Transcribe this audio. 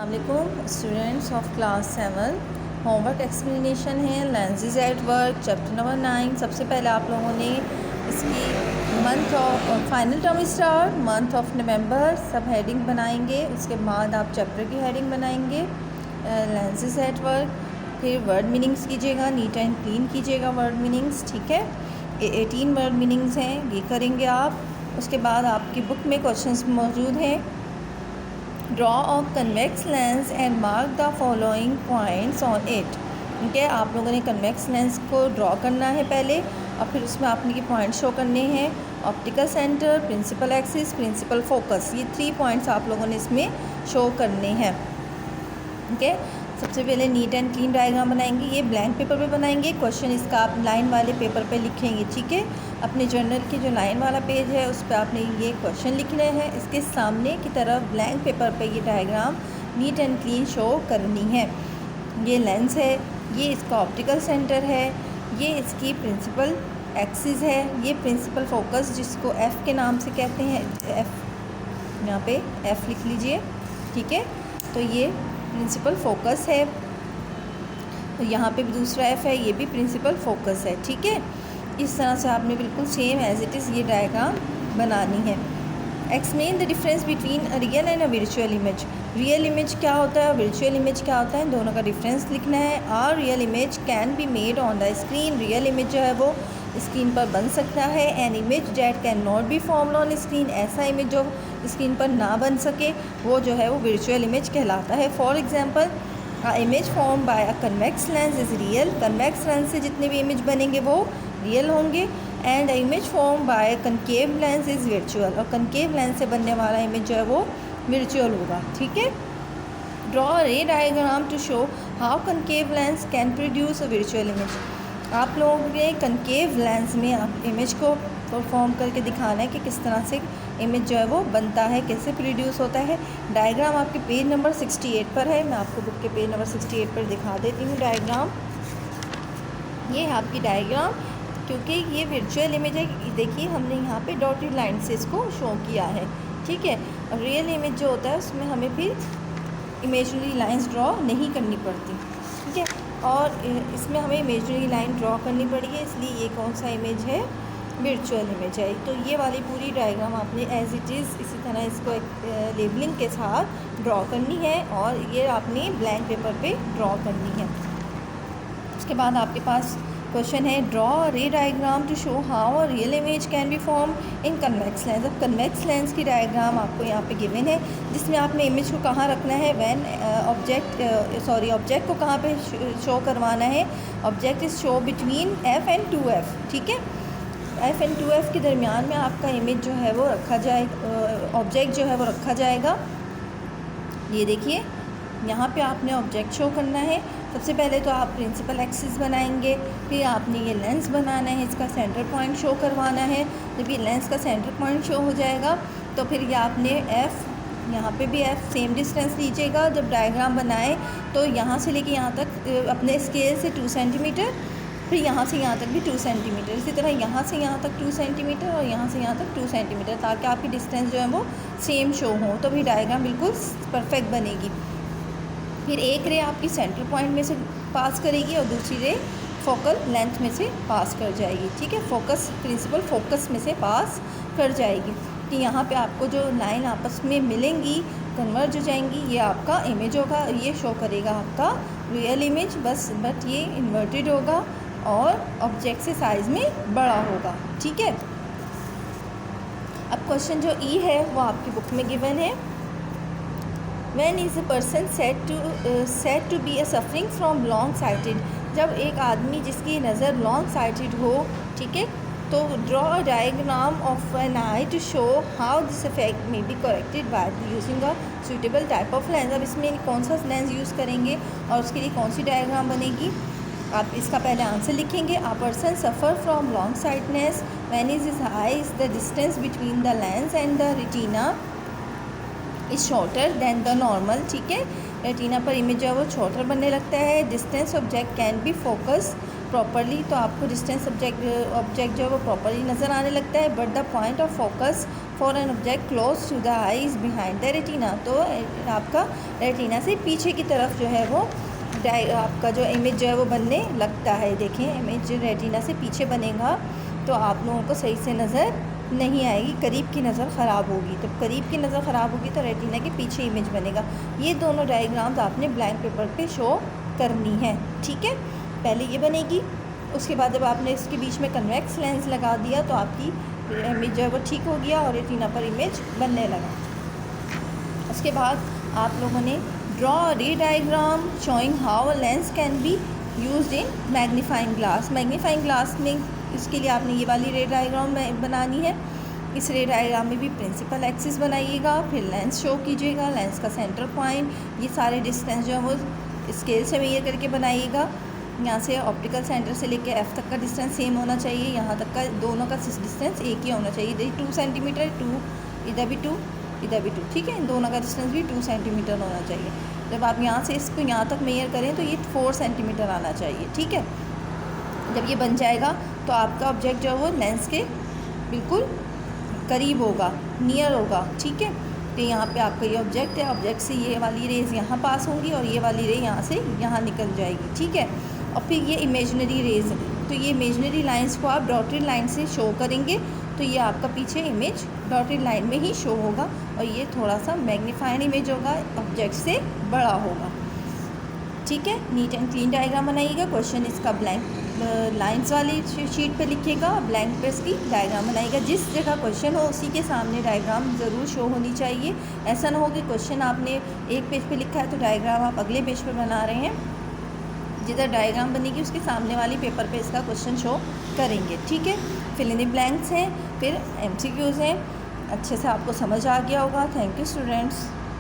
अस्सलामुअलैकुम students of class 7। Homework explanation है lenses at work chapter number 9। सबसे पहले आप लोगों ने इसकी month of final term star month of November सब हेडिंग बनाएंगे। उसके बाद आप चैप्टर की हेडिंग बनाएंगे लेंसेज एट वर्क। फिर वर्ड मीनिंग्स कीजिएगा, नीट एंड क्लीन कीजिएगा वर्ड मीनिंग्स, ठीक है। 18 वर्ड मीनिंग्स हैं, ये करेंगे आप। उसके बाद आपकी बुक में क्वेश्चंस मौजूद हैं। Draw a convex lens and mark the following points on it. ठीक है, आप लोगों ने कन्वेक्स लेंस को ड्रॉ करना है पहले, और फिर उसमें आपने ये पॉइंट शो करने हैं। Optical centre, principal axis, principal focus, ये 3 पॉइंट्स आप लोगों ने इसमें शो करने हैं। ठीक है, सबसे पहले नीट एंड क्लीन डायग्राम बनाएंगे। ये ब्लैंक पेपर पे बनाएंगे। क्वेश्चन इसका आप लाइन वाले पेपर पे लिखेंगे, ठीक है। अपने जर्नल की जो लाइन वाला पेज है उस पर आपने ये क्वेश्चन लिखने हैं। इसके सामने की तरफ ब्लैंक पेपर पे ये diagram neat and clean show करनी है। ये लेंस है, ये इसका ऑप्टिकल सेंटर है, ये इसकी प्रिंसिपल एक्सिस है, ये प्रिंसिपल फोकस जिसको एफ़ के नाम से कहते हैं, एफ़ यहाँ पे एफ़ लिख लीजिए, ठीक है। तो ये प्रिंसिपल फोकस है, तो यहाँ पे भी दूसरा एफ है, ये भी प्रिंसिपल फोकस है, ठीक है। इस तरह से आपने बिल्कुल सेम एज इट इज़ ये डायग्राम बनानी है। Explain the difference between a real and a virtual image. Real image क्या होता है, वर्चुअल इमेज क्या होता है, दोनों का डिफरेंस लिखना है। Are real image can be made on the screen. Real image जो है वो स्क्रीन पर बन सकता है। An image that can not be formed on screen. ऐसा इमेज जो स्क्रीन पर ना बन सके वो जो है वो वर्चुअल इमेज कहलाता है। For example image form by a convex lens is real. Convex lens से जितने भी इमेज बनेंगे वो रियल होंगे। And image form by concave lens is virtual. और कनकेव लेंस से बनने वाला इमेज जो है वो वर्चुअल होगा, ठीक है। Draw ray diagram to show how concave lens can produce a virtual image. आप लोगों ने कनकेव लेंस में आप इमेज को परफॉर्म करके दिखाना है कि किस तरह से इमेज जो है वो बनता है, कैसे प्रोड्यूस होता है। डायग्राम आपके पेज नंबर 68 पर है। मैं आपको बुक के पेज नंबर 68 पर दिखा देती हूँ डायग्राम। ये है आपकी डायग्राम, क्योंकि ये वर्चुअल इमेज है। देखिए हमने यहाँ पे डॉटेड लाइन से इसको शो किया है, ठीक है। और रियल इमेज जो होता है उसमें हमें फिर इमेजनरी लाइंस ड्रॉ नहीं करनी पड़ती, ठीक है। और इसमें हमें इमेजनरी लाइन ड्रॉ करनी पड़ी है, इसलिए ये कौन सा इमेज है, वर्चुअल इमेज है। तो ये वाली पूरी डायग्राम आपने एज इट इज़ इसी तरह इसको एक लेबलिंग के साथ ड्रॉ करनी है, और ये आपने ब्लैंक पेपर पे ड्रॉ करनी है। उसके बाद आपके पास क्वेश्चन है, draw ray diagram to show how a real image can be form in convex lens. अब कन्वेक्स लेंस की डायग्राम आपको यहाँ पे गिवन है, जिसमें आपने इमेज को कहाँ रखना है, व्हेन ऑब्जेक्ट को कहाँ पे शो करवाना है। Object is show between F and 2F, ठीक है। एफ एंड 2F के दरमियान में आपका इमेज जो है वो रखा जाएगा, ऑब्जेक्ट जो है वो रखा जाएगा। ये देखिए यहाँ पे आपने ऑब्जेक्ट शो करना है। सबसे पहले तो आप प्रिंसिपल एक्सिस बनाएंगे, फिर आपने ये लेंस बनाना है, इसका सेंटर पॉइंट शो करवाना है। जब ये लेंस का सेंटर पॉइंट शो हो जाएगा तो फिर ये आपने एफ़, यहाँ पे भी एफ़ सेम डिस्टेंस लीजिएगा। जब डायग्राम बनाए तो यहाँ से लेके यहाँ तक अपने स्केल से 2 सेंटीमीटर, फिर यहाँ से यहाँ तक भी 2 सेंटीमीटर, इसी तरह यहाँ से यहाँ तक 2 सेंटीमीटर और यहाँ से यहाँ तक 2 सेंटीमीटर, ताकि आपकी डिस्टेंस जो है वो सेम शो हो, तो भी डायग्राम बिल्कुल परफेक्ट बनेगी। फिर एक रे आपकी सेंटर पॉइंट में से पास करेगी और दूसरी रे फोकल लेंथ में से पास कर जाएगी, ठीक है। फोकस प्रिंसिपल फोकस में से पास कर जाएगी कि यहाँ पे आपको जो लाइन आपस में मिलेंगी, कन्वर्ज हो जाएंगी, ये आपका इमेज होगा। ये शो करेगा आपका रियल इमेज, बट ये इन्वर्टेड होगा और ऑब्जेक्ट से साइज़ में बड़ा होगा, ठीक है। अब क्वेश्चन जो ई है वो आपकी बुक में गिवन है। When is a person said to be a suffering from long sighted। जब एक आदमी जिसकी नज़र लॉन्ग साइटेड हो, ठीक है, तो draw a diagram of an eye to show how this effect may be corrected by using a suitable type of lens. अब इसमें कौन सा लेंस यूज़ करेंगे और उसके लिए कौन सी डायग्राम बनेगी, आप इसका पहले आंसर लिखेंगे। A person suffer from long sightness when is his eyes the distance between the lens and the retina is shorter than the normal, ठीक है। रेटिना पर इमेज जो है वो शॉर्टर बनने लगता है। Distance object can be focus properly, तो आपको डिस्टेंस ऑब्जेक्ट जो है वो प्रॉपरली नज़र आने लगता है। But the point of focus for an object close to the eye is behind the retina, तो आपका रेटिना से पीछे की तरफ जो है वो आपका जो इमेज जो है वो बनने लगता है। देखें, इमेज रेटिना से पीछे बनेगा तो आप लोगों को सही से नज़र नहीं आएगी, करीब की नज़र ख़राब होगी। तो करीब की नज़र ख़राब होगी तो रेटिना के पीछे इमेज बनेगा। ये दोनों डायग्राम्स आपने ब्लैंक पेपर पे शो करनी है, ठीक है। पहले ये बनेगी, उसके बाद जब आपने इसके बीच में कन्वेक्स लेंस लगा दिया तो आपकी इमेज जो है वो ठीक हो गया और रेटिना पर इमेज बनने लगा। उसके बाद आप लोगों ने draw ray diagram showing how a lens can be used in magnifying glass. Magnifying glass में इसके लिए आपने ये वाली रे डायग्राम बनानी है। इस रे डायग्राम में भी प्रिंसिपल एक्सिस बनाइएगा, फिर लेंस शो कीजिएगा, लेंस का सेंटर पॉइंट, ये सारे डिस्टेंस जो है वो स्केल से मेजर करके बनाइएगा। यहाँ से ऑप्टिकल सेंटर से लेके एफ तक का डिस्टेंस सेम होना चाहिए, यहाँ तक का दोनों का डिस्टेंस एक ही होना चाहिए। इधर 2 सेंटीमीटर, 2 इधर भी 2 इधर भी 2, ठीक है। इन दोनों का डिस्टेंस भी 2 सेंटीमीटर होना चाहिए। जब आप यहाँ से इसको यहाँ तक मेजर करें तो ये 4 सेंटीमीटर आना चाहिए, ठीक है। जब ये बन जाएगा तो आपका ऑब्जेक्ट जो है वो लेंस के बिल्कुल करीब होगा, नियर होगा, ठीक है। तो यहाँ पे आपका ये ऑब्जेक्ट है, ऑब्जेक्ट से ये वाली रेज यहाँ पास होंगी और ये वाली रे यहाँ से यहाँ निकल जाएगी, ठीक है। और फिर ये इमेजिनरी रेज, तो ये इमेजिनरी लाइंस को आप डॉटेड लाइन से शो करेंगे तो ये आपका पीछे इमेज डॉटेड लाइन में ही शो होगा और ये थोड़ा सा मैग्नीफाइड इमेज होगा, ऑब्जेक्ट से बड़ा होगा, ठीक है। नीट एंड क्लीन डायग्राम बनाइएगा। क्वेश्चन इसका ब्लैंक लाइंस वाली शीट पे लिखिएगा, ब्लैंक पे इसकी डायग्राम बनाइएगा। जिस जगह क्वेश्चन हो उसी के सामने डायग्राम ज़रूर शो होनी चाहिए। ऐसा ना हो कि क्वेश्चन आपने एक पेज पे लिखा है तो डायग्राम आप अगले पेज पे बना रहे हैं। जिधर डायग्राम बनेगी उसके सामने वाली पेपर पे इसका क्वेश्चन शो करेंगे, ठीक है। फिल इन द ब्लैंक्स हैं, फिर MCQs हैं। अच्छे से आपको समझ आ गया होगा। Thank you students.